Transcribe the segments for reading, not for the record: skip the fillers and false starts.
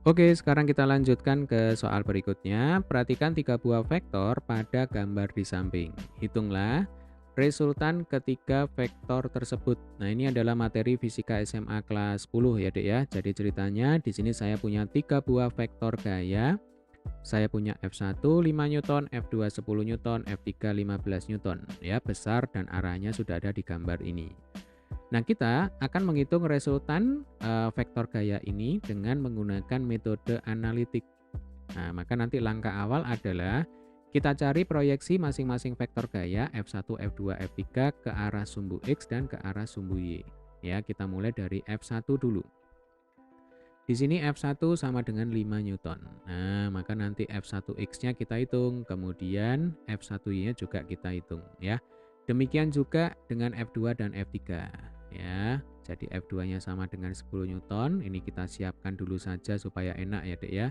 Oke, sekarang kita lanjutkan ke soal berikutnya. Perhatikan tiga buah vektor pada gambar di samping. Hitunglah resultan ketiga vektor tersebut. Nah, ini adalah materi fisika SMA kelas 10 ya, Dek ya. Jadi ceritanya di sini saya punya tiga buah vektor gaya. Saya punya F1 5 Newton, F2 10 Newton, F3 15 Newton. Ya, besar dan arahnya sudah ada di gambar ini. Nah, kita akan menghitung resultan vektor gaya ini dengan menggunakan metode analitik. Nah, maka nanti langkah awal adalah kita cari proyeksi masing-masing vektor gaya F1, F2, F3 ke arah sumbu X dan ke arah sumbu Y. Ya, kita mulai dari F1 dulu. Di sini F1 sama dengan 5 Newton. Nah, maka nanti F1X-nya kita hitung, kemudian F1Y-nya juga kita hitung ya. Demikian juga dengan F2 dan F3 ya. Jadi F2-nya sama dengan 10 Newton. Ini kita siapkan dulu saja supaya enak ya, Dek ya.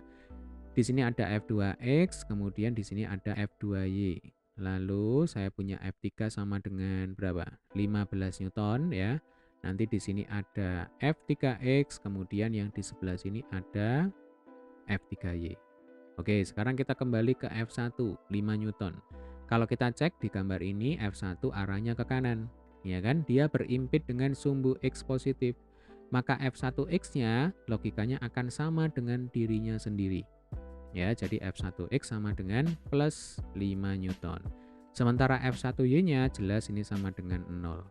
Di sini ada F2X, kemudian di sini ada F2Y. Lalu saya punya F3 sama dengan berapa? 15 Newton ya. Nanti di sini ada F3X, kemudian yang di sebelah sini ada F3Y. Oke, sekarang kita kembali ke F1, 5 Newton. Kalau kita cek di gambar ini, F1 arahnya ke kanan. Ya kan? Dia berimpit dengan sumbu X positif. Maka F1X-nya logikanya akan sama dengan dirinya sendiri. Ya, jadi F1X sama dengan plus 5 Newton. Sementara F1Y-nya jelas ini sama dengan 0.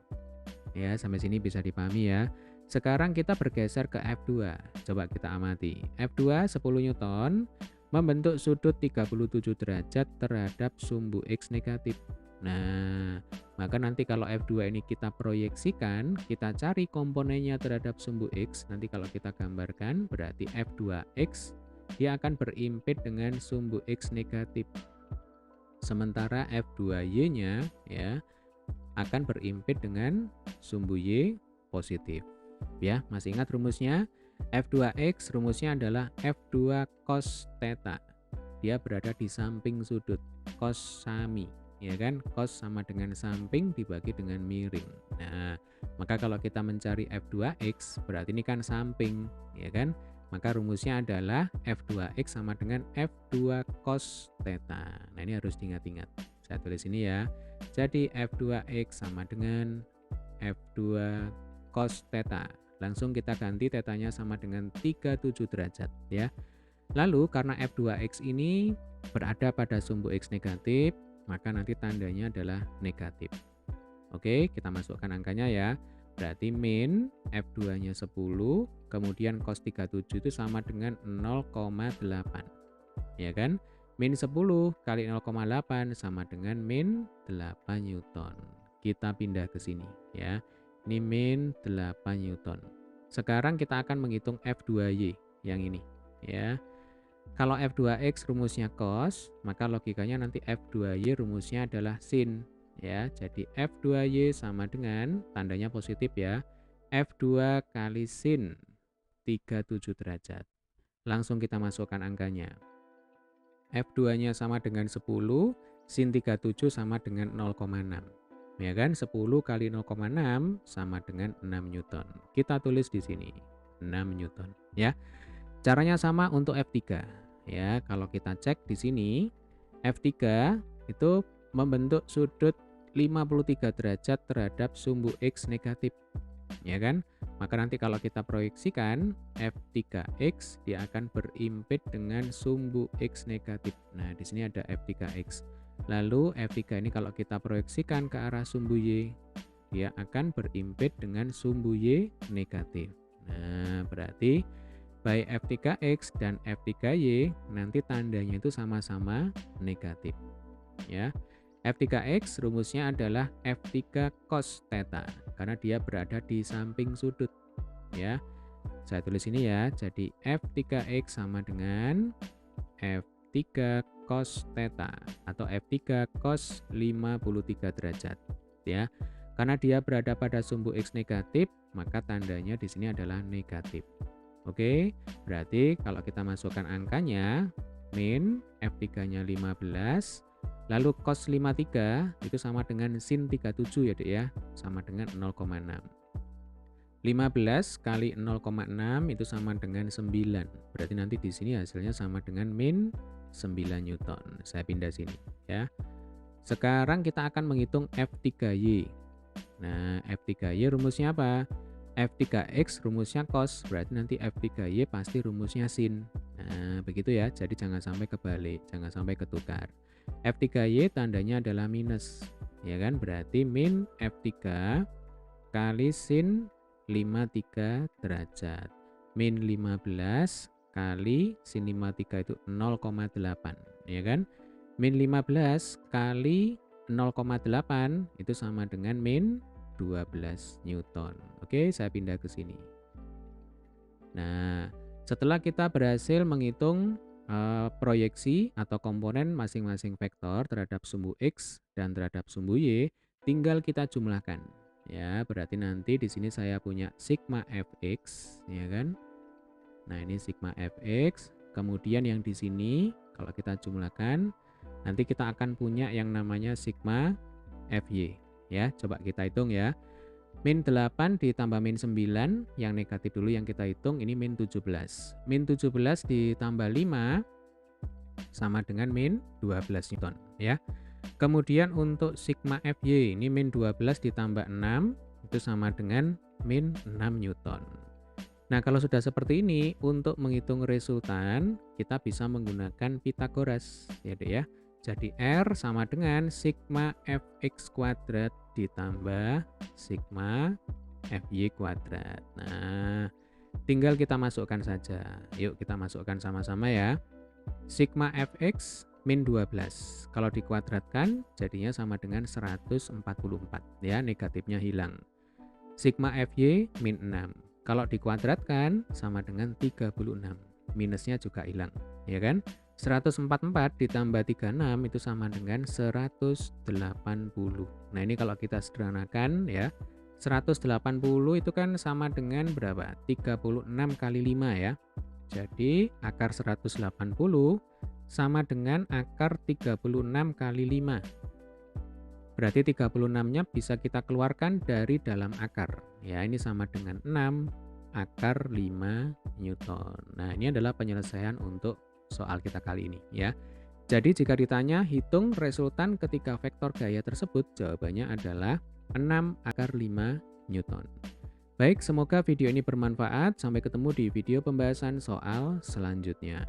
Ya, sampai sini bisa dipahami ya. Sekarang kita bergeser ke F2. Coba kita amati. F2 10 Newton membentuk sudut 37 derajat terhadap sumbu X negatif. Nah, maka nanti kalau F2 ini kita proyeksikan, kita cari komponennya terhadap sumbu X. Nanti kalau kita gambarkan, berarti F2X dia akan berimpit dengan sumbu X negatif. Sementara F2Y-nya ya akan berimpit dengan sumbu Y positif. Ya, masih ingat rumusnya? F2X rumusnya adalah F2 cos theta. Dia berada di samping sudut, cos sami, ya kan? Cos sama dengan samping dibagi dengan miring. Nah, maka kalau kita mencari F2X berarti ini kan samping, ya kan? Maka rumusnya adalah F2X sama dengan F2 cos theta. Nah, ini harus diingat-ingat. Saya tulis ini ya. Jadi F2X sama dengan F2 cos theta. Langsung kita ganti tetanya sama dengan 37 derajat ya. Lalu karena F2X ini berada pada sumbu X negatif, maka nanti tandanya adalah negatif. Oke, kita masukkan angkanya ya. Berarti min F2-nya 10, kemudian cos 37 itu sama dengan 0,8. Ya kan? Min 10 kali 0,8 sama dengan min 8 Newton. Kita pindah ke sini ya. Ini min 8 Newton. Sekarang kita akan menghitung F2Y yang ini ya. Kalau F2X rumusnya cos, maka logikanya nanti F2Y rumusnya adalah sin ya. Jadi F2Y sama dengan tandanya positif ya. F2 kali sin 37 derajat. Langsung kita masukkan angkanya. F2-nya sama dengan 10, sin 37 sama dengan 0,6. Ya kan? 10 kali 0,6 sama dengan 6 Newton. Kita tulis di sini 6 Newton ya. Caranya sama untuk F3. Ya, kalau kita cek di sini F3 itu membentuk sudut 53 derajat terhadap sumbu X negatif. Ya kan? Maka nanti kalau kita proyeksikan F3X dia akan berimpit dengan sumbu X negatif. Nah, di sini ada F3X. Lalu F3 ini kalau kita proyeksikan ke arah sumbu Y, dia akan berimpit dengan sumbu Y negatif. Nah, berarti baik F3X dan F3Y nanti tandanya itu sama-sama negatif. Ya. F3X rumusnya adalah F3 cos theta karena dia berada di samping sudut ya. Saya tulis ini ya. Jadi F3X sama dengan F3 cos theta atau F3 cos 53 derajat ya. Karena dia berada pada sumbu X negatif, maka tandanya di sini adalah negatif. Oke, berarti kalau kita masukkan angkanya min F3-nya 15, lalu cos 53 itu sama dengan sin 37 ya Dek ya, sama dengan 0,6. 15 kali 0,6 itu sama dengan 9. Berarti nanti di sini hasilnya sama dengan min 9 Newton. Saya pindah sini ya. Sekarang kita akan menghitung F3Y. Nah, F3Y rumusnya apa? F3X rumusnya cos, berarti nanti F3Y pasti rumusnya sin. Nah, begitu ya. Jadi jangan sampai kebalik, jangan sampai ketukar. F3Y tandanya adalah minus, ya kan? Berarti min F3 kali sin 53 derajat. Min 15 kali sin 53 itu 0,8, ya kan? Min 15 kali 0,8 itu sama dengan min 12 Newton. Oke, saya pindah ke sini. Nah, setelah kita berhasil menghitung proyeksi atau komponen masing-masing vektor terhadap sumbu X dan terhadap sumbu Y, tinggal kita jumlahkan. Ya, berarti nanti di sini saya punya sigma fx, ya kan? Nah, ini sigma fx. Kemudian yang di sini kalau kita jumlahkan, nanti kita akan punya yang namanya sigma fy. Ya, coba kita hitung ya. Min 8 ditambah min 9, yang negatif dulu yang kita hitung, ini min 17. Min 17 ditambah 5 sama dengan min 12 Newton, ya. Kemudian untuk sigma Fy, ini min 12 ditambah 6, itu sama dengan min 6 Newton. Nah, kalau sudah seperti ini, untuk menghitung resultan, kita bisa menggunakan Pythagoras, ya Dek ya. Jadi R sama dengan sigma Fx kuadrat ditambah sigma Fy kuadrat. Nah, tinggal kita masukkan saja. Yuk kita masukkan sama-sama ya. Sigma Fx min 12. Kalau dikuadratkan jadinya sama dengan 144 ya, negatifnya hilang. Sigma Fy min 6. Kalau dikuadratkan sama dengan 36. Minusnya juga hilang, ya kan? 144 ditambah 36 itu sama dengan 180. Nah, ini kalau kita sederhanakan ya. 180 itu kan sama dengan berapa? 36 kali 5 ya. Jadi akar 180 sama dengan akar 36 kali 5. Berarti 36-nya bisa kita keluarkan dari dalam akar. Ya, ini sama dengan 6 akar 5 Newton. Nah, ini adalah penyelesaian untuk soal kita kali ini ya. Jadi jika ditanya hitung resultan ketika vektor gaya tersebut, jawabannya adalah 6 akar 5 Newton. Baik, semoga video ini bermanfaat. Sampai ketemu di video pembahasan soal selanjutnya.